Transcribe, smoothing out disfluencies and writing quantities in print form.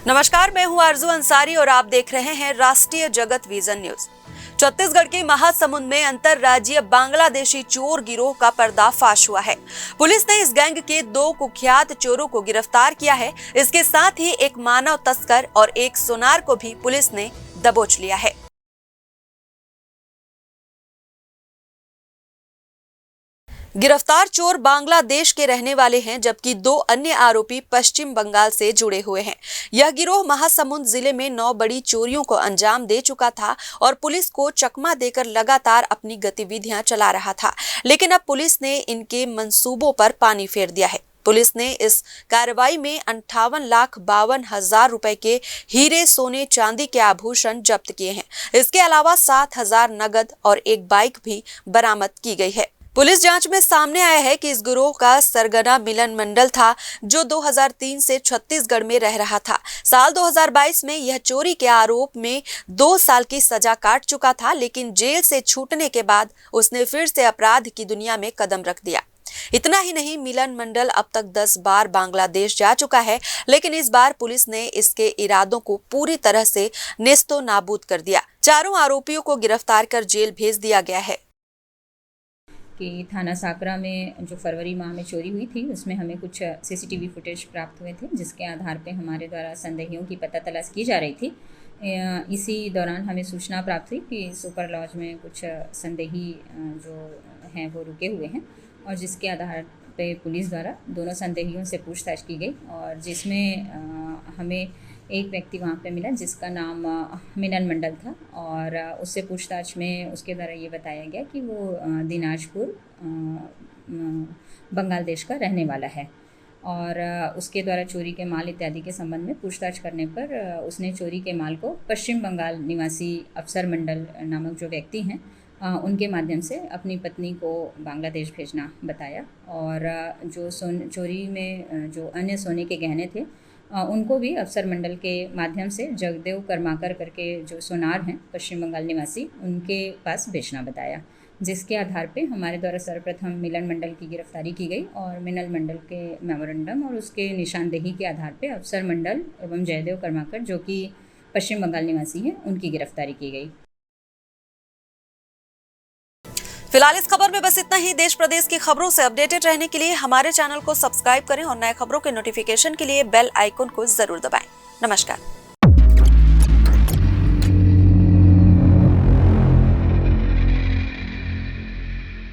नमस्कार, मैं हूं आरजू अंसारी और आप देख रहे हैं राष्ट्रीय जगत विजन न्यूज। छत्तीसगढ़ के महासमुंद में अंतरराज्यीय बांग्लादेशी चोर गिरोह का पर्दाफाश हुआ है। पुलिस ने इस गैंग के 2 कुख्यात चोरों को गिरफ्तार किया है। इसके साथ ही एक मानव तस्कर और एक सोनार को भी पुलिस ने दबोच लिया है। गिरफ्तार चोर बांग्लादेश के रहने वाले हैं, जबकि 2 अन्य आरोपी पश्चिम बंगाल से जुड़े हुए हैं। यह गिरोह महासमुंद जिले में 9 बड़ी चोरियों को अंजाम दे चुका था और पुलिस को चकमा देकर लगातार अपनी गतिविधियां चला रहा था, लेकिन अब पुलिस ने इनके मंसूबों पर पानी फेर दिया है। पुलिस ने इस कार्रवाई में 58,52,000 रुपए के हीरे, सोने, चांदी के आभूषण जब्त किए हैं। इसके अलावा 7,000 नगद और एक बाइक भी बरामद की गई है। पुलिस जांच में सामने आया है कि इस गिरोह का सरगना मिलन मंडल था, जो 2003 से छत्तीसगढ़ में रह रहा था। साल 2022 में यह चोरी के आरोप में 2 साल की सजा काट चुका था, लेकिन जेल से छूटने के बाद उसने फिर से अपराध की दुनिया में कदम रख दिया। इतना ही नहीं, मिलन मंडल अब तक 10 बार बांग्लादेश जा चुका है, लेकिन इस बार पुलिस ने इसके इरादों को पूरी तरह से नेस्तो नाबूद कर दिया। चारों आरोपियों को गिरफ्तार कर जेल भेज दिया गया है। कि थाना साकरा में जो फरवरी माह में चोरी हुई थी, उसमें हमें कुछ सीसीटीवी फुटेज प्राप्त हुए थे, जिसके आधार पे हमारे द्वारा संदेहियों की पता तलाश की जा रही थी। इसी दौरान हमें सूचना प्राप्त हुई कि सुपर लॉज में कुछ संदेही जो हैं वो रुके हुए हैं, और जिसके आधार पे पुलिस द्वारा दोनों संदेहियों से पूछताछ की गई, और जिसमें हमें एक व्यक्ति वहाँ पे मिला जिसका नाम मिलन मंडल था, और उससे पूछताछ में उसके द्वारा ये बताया गया कि वो दिनाजपुर बांग्लादेश का रहने वाला है, और उसके द्वारा चोरी के माल इत्यादि के संबंध में पूछताछ करने पर उसने चोरी के माल को पश्चिम बंगाल निवासी अफसर मंडल नामक जो व्यक्ति हैं उनके माध्यम से अपनी पत्नी को बांग्लादेश भेजना बताया, और जो चोरी में जो अन्य सोने के गहने थे उनको भी अफसर मंडल के माध्यम से जगदेव कर्माकर करके जो सोनार हैं पश्चिम बंगाल निवासी, उनके पास बेचना बताया, जिसके आधार पे हमारे द्वारा सर्वप्रथम मिलन मंडल की गिरफ्तारी की गई, और मिलन मंडल के मेमोरेंडम और उसके निशानदेही के आधार पे अफसर मंडल एवं जयदेव कर्माकर, जो कि पश्चिम बंगाल निवासी हैं, उनकी गिरफ्तारी की गई। फिलहाल इस खबर में बस इतना ही। देश प्रदेश की खबरों से अपडेटेड रहने के लिए हमारे चैनल को सब्सक्राइब करें और नए खबरों के नोटिफिकेशन के लिए बेल आइकन को जरूर दबाएं। नमस्कार।